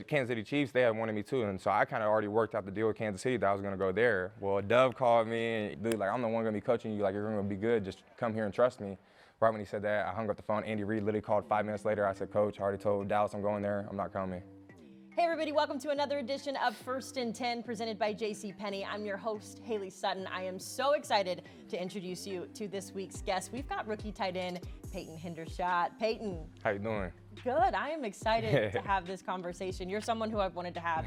Kansas City Chiefs, they had wanted me too, and so I kind of already worked out the deal with Kansas City that I was going to go there. Well, Dove called me, and dude, like, I'm the one going to be coaching you. Like, you're going to be good. Just come here and trust me. Right when he said that, I hung up the phone. Andy Reid literally called 5 minutes later. I said, Coach, I already told Dallas I'm going there. I'm not coming. Hey everybody, welcome to another edition of First and 10 presented by JCPenney. I'm your host, Hailey Sutton. I am so excited to introduce you to this week's guest. We've got rookie tight end Peyton Hendershot. Peyton. How you doing? Good. I am excited to have this conversation. You're someone who I've wanted to have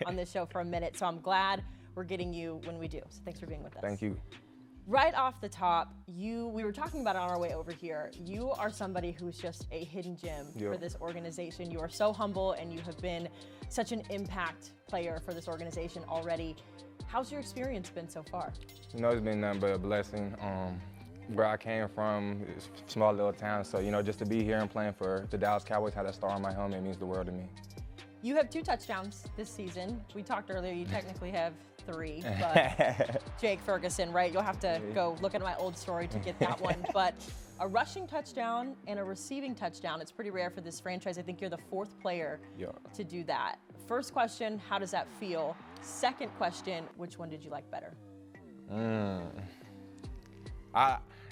on this show for a minute, so I'm glad we're getting you when we do. So thanks for being with us. Thank you. Right off the top, we were talking about it on our way over here. You are somebody who's just a hidden gem for this organization. You are so humble, and you have been such an impact player for this organization already. How's your experience been so far? You know, it's been nothing but a blessing. Where I came from, it's a small little town, so, you know, just to be here and playing for the Dallas Cowboys, have that star on my helmet, means the world to me. You have 2 touchdowns this season. We talked earlier, you technically have 3, but Jake Ferguson, right? You'll have to go look at my old story to get that one. But a rushing touchdown and a receiving touchdown, it's pretty rare for this franchise. I think you're the 4th player to do that. First question, how does that feel? Second question, which one did you like better?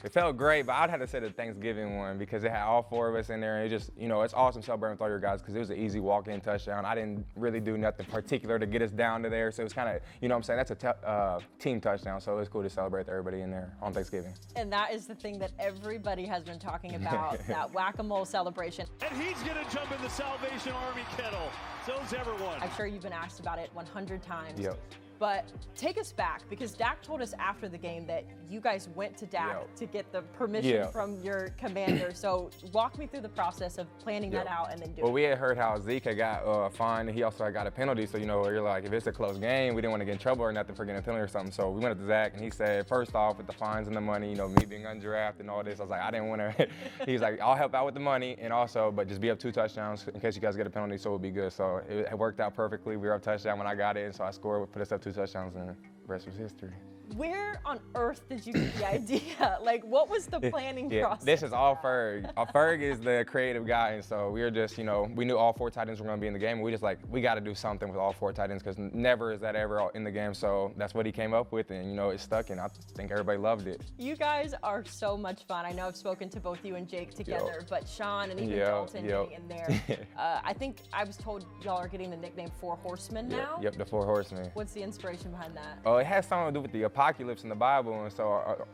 It felt great, but I'd have to say the Thanksgiving one because it had all 4 of us in there, and it just, you know, it's awesome celebrating with all your guys because it was an easy walk-in touchdown. I didn't really do nothing particular to get us down to there, so it was kind of, you know what I'm saying, that's a team touchdown, so it's cool to celebrate with everybody in there on Thanksgiving. And that is the thing that everybody has been talking about, that whack-a-mole celebration. And he's going to jump in the Salvation Army kettle. So's everyone. I'm sure you've been asked about it 100 times. Yep. But take us back, because Dak told us after the game that you guys went to Dak to get the permission from your commander. So walk me through the process of planning that out and then doing it. Well, we had heard how Zeke had got fined, and he also got a penalty. So, you know, you're like, if it's a close game, we didn't want to get in trouble or nothing for getting a penalty or something. So we went up to Zach, and he said, first off, with the fines and the money, you know, me being undrafted and all this, I was like, I didn't want to. He's like, I'll help out with the money, and also, but just be up 2 touchdowns in case you guys get a penalty, so it'll be good. So it worked out perfectly. We were up touchdown when I got it, and so I scored, put us up 2 touchdowns, and the rest was history. Where on earth did you get the idea? Like, what was the planning process? This is all Ferg. Ferg is the creative guy, and so we were just, you know, we knew all 4 tight ends were going to be in the game. And we just like, we got to do something with all 4 tight ends because never is that ever in the game. So that's what he came up with, and, you know, it stuck, and I think everybody loved it. You guys are so much fun. I know I've spoken to both you and Jake together, but Sean and even Dalton getting in there. I think I was told y'all are getting the nickname 4 Horsemen now. Yep, the 4 Horsemen. What's the inspiration behind that? Oh, it has something to do with the apocalypse in the Bible, and so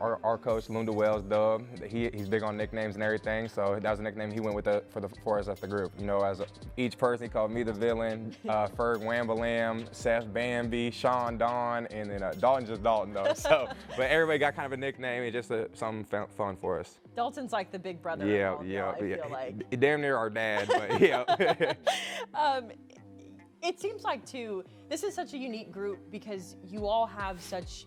our coach, Lunda Wells, Dub, he's big on nicknames and everything, so that was a nickname he went with for us as the group. You know, as each person, he called me the villain, Ferg Wambalam, Seth Bambi, Sean Don, and then Dalton just Dalton, though. So, but everybody got kind of a nickname. It's just something fun for us. Dalton's like the big brother. I feel like. Damn near our dad, but yeah. It seems like, too, this is such a unique group because you all have such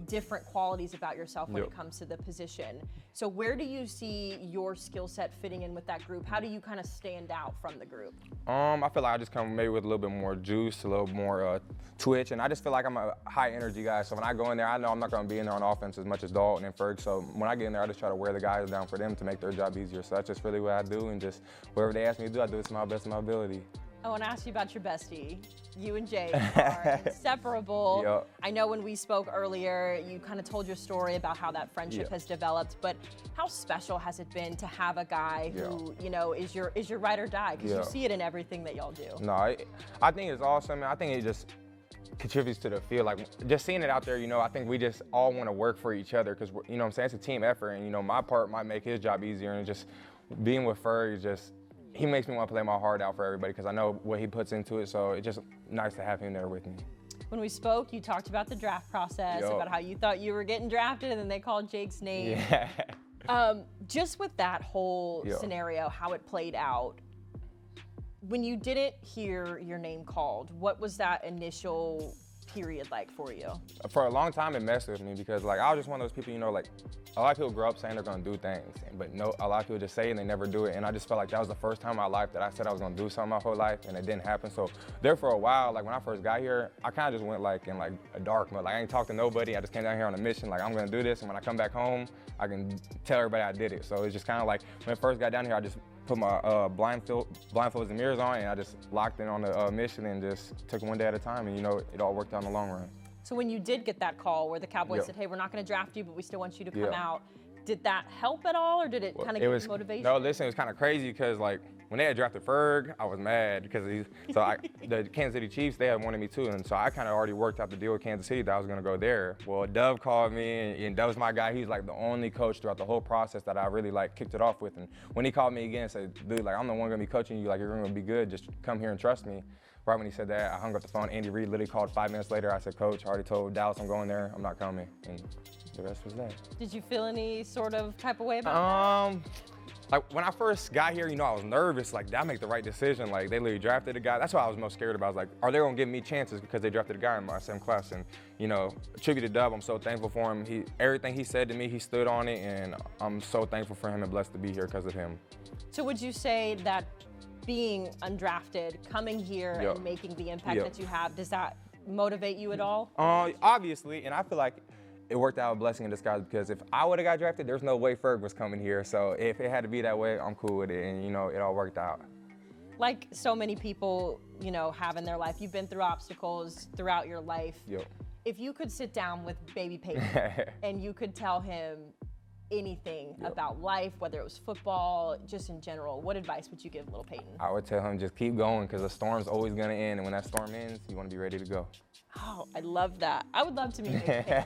different qualities about yourself when it comes to the position. So where do you see your skill set fitting in with that group? How do you kind of stand out from the group? I feel like I just come maybe with a little bit more juice, a little more twitch, and I just feel like I'm a high energy guy. So when I go in there, I know I'm not going to be in there on offense as much as Dalton and Ferg. So when I get in there, I just try to wear the guys down for them to make their job easier. So that's just really what I do, and just whatever they ask me to do, I do it to my best of my ability. I want to ask you about your bestie. You and Jake are inseparable. I know when we spoke earlier, you kind of told your story about how that friendship has developed, but how special has it been to have a guy who, you know, is your ride or die? Because you see it in everything that y'all do. No, I think it's awesome. I think it just contributes to the field. Like, just seeing it out there, you know, I think we just all want to work for each other because, you know what I'm saying, it's a team effort, and, you know, my part might make his job easier, and just being with Ferg is just, he makes me want to play my heart out for everybody because I know what he puts into it, so it's just nice to have him there with me. When we spoke, you talked about the draft process, about how you thought you were getting drafted, and then they called Jake's name. Just with that whole scenario, how it played out, when you didn't hear your name called, what was that initial period like for you? For a long time, it messed with me because, like, I was just one of those people, you know, like, a lot of people grow up saying they're going to do things, but no, a lot of people just say it and they never do it. And I just felt like that was the first time in my life that I said I was going to do something my whole life, and it didn't happen. So there for a while, like when I first got here, I kind of just went like in like a dark mode. Like I ain't talked to nobody. I just came down here on a mission. Like I'm going to do this, and when I come back home, I can tell everybody I did it. So it's just kind of like when I first got down here, I just put my blindfolds and mirrors on, and I just locked in on the mission and just took one day at a time, and it all worked out in the long run. So when you did get that call where the Cowboys said, hey, we're not going to draft you, but we still want you to come out, did that help at all, or did it kind of give you motivation? No, listen, it was kind of crazy because, like, when they had drafted Ferg, I was mad because the Kansas City Chiefs, they had wanted me too, and so I kind of already worked out the deal with Kansas City that I was going to go there. Well, Dove called me, and Dove's my guy. He's like the only coach throughout the whole process that I really like kicked it off with. And when he called me again and said, dude, like, I'm the one going to be coaching you, like, you're going to be good, just come here and trust me. Right when he said that, I hung up the phone. Andy Reid literally called 5 minutes later. I said, Coach, I already told Dallas I'm going there. I'm not coming. And the rest was that. Did you feel any sort of type of way about that? Like, when I first got here, I was nervous. Like, did I make the right decision? Like, they literally drafted a guy. That's what I was most scared about. I was like, are they going to give me chances because they drafted a guy in my same class? And, attribute to Dub, I'm so thankful for him. Everything he said to me, he stood on it, and I'm so thankful for him and blessed to be here because of him. So would you say that being undrafted, coming here and making the impact that you have, does that motivate you at all? Obviously, and I feel like it worked out a blessing in disguise because if I would have got drafted, there's no way Ferg was coming here. So if it had to be that way, I'm cool with it, and it all worked out. Like so many people, have in their life, you've been through obstacles throughout your life. Yep. If you could sit down with baby Peyton and you could tell him anything about life, whether it was football, just in general, what advice would you give little Peyton? I would tell him just keep going because the storm's always going to end, and when that storm ends, you want to be ready to go. Oh, I love that. I would love to meet Peyton.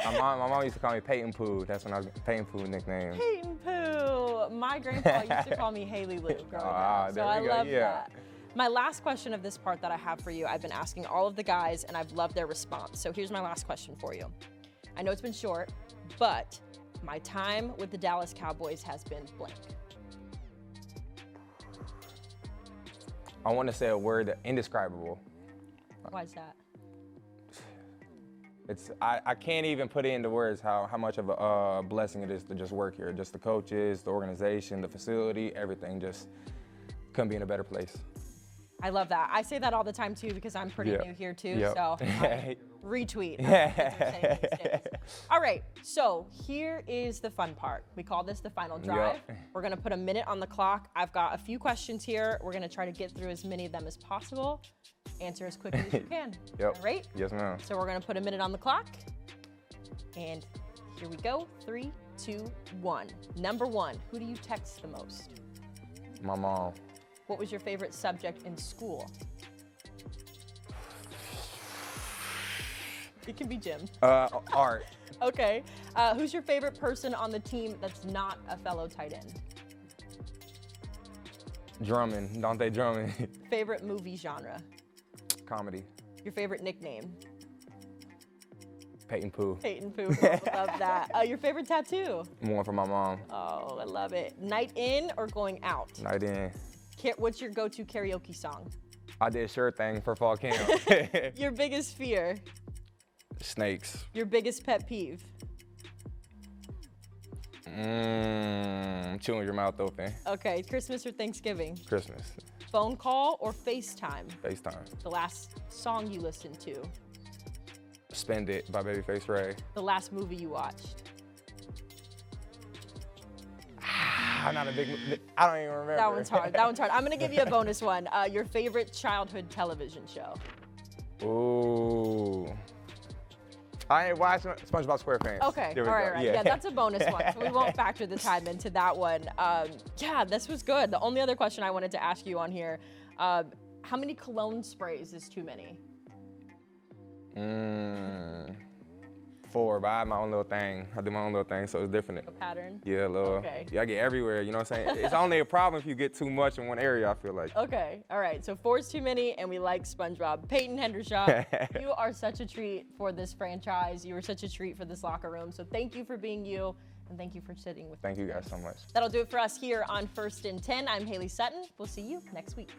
my mom used to call me Peyton Poo. That's when I was Peyton Poo nickname. Peyton Poo. My grandpa used to call me Hailey Lou growing up, so I love that. My last question of this part that I have for you, I've been asking all of the guys, and I've loved their response. So here's my last question for you. I know it's been short, but my time with the Dallas Cowboys has been blank. I want to say a word, indescribable. Why is that? I can't even put it into words how much of a blessing it is to just work here. Just the coaches, the organization, the facility, everything just couldn't be in a better place. I love that. I say that all the time too because I'm pretty new here too, so retweet. All right, so here is the fun part. We call this the final drive. We're gonna put a minute on the clock. I've got a few questions here. We're gonna try to get through as many of them as possible. Answer as quickly as you can. All right? Yes, ma'am. So we're gonna put a minute on the clock. And here we go. 3, 2, 1. Number 1, who do you text the most? My mom. What was your favorite subject in school? It can be gym. Art. Okay. Who's your favorite person on the team that's not a fellow tight end? Drummond. Dante Drummond. Favorite movie genre? Comedy. Your favorite nickname? Peyton Poo. Peyton Poo. Love that. Your favorite tattoo? One for my mom. Oh, I love it. Night in or going out? Night in. What's your go-to karaoke song? I did Sure Thing for fall camp. Your biggest fear? Snakes. Your biggest pet peeve? Chewing your mouth open. Okay, Christmas or Thanksgiving? Christmas. Phone call or FaceTime? FaceTime. The last song you listened to? Spend It by Babyface Ray. The last movie you watched? I'm not a big, I don't even remember. That one's hard. That one's hard. I'm gonna give you a bonus one. Your favorite childhood television show? Ooh. I ain't watching SpongeBob SquarePants. Okay, all right. Yeah, that's a bonus one, so we won't factor the time into that one. Yeah, this was good. The only other question I wanted to ask you on here, how many cologne sprays is too many? 4, but I have my own little thing. I do my own little thing, so it's different. A pattern? Yeah, a little. Okay. Yeah, I get everywhere, you know what I'm saying? It's only a problem if you get too much in one area, I feel like. Okay, all right, so 4 is too many, and we like SpongeBob. Peyton Hendershot, you are such a treat for this franchise. You were such a treat for this locker room, so thank you for being you, and thank you for sitting with me. Thank you guys so much. That'll do it for us here on First and 10. I'm Hailey Sutton. We'll see you next week.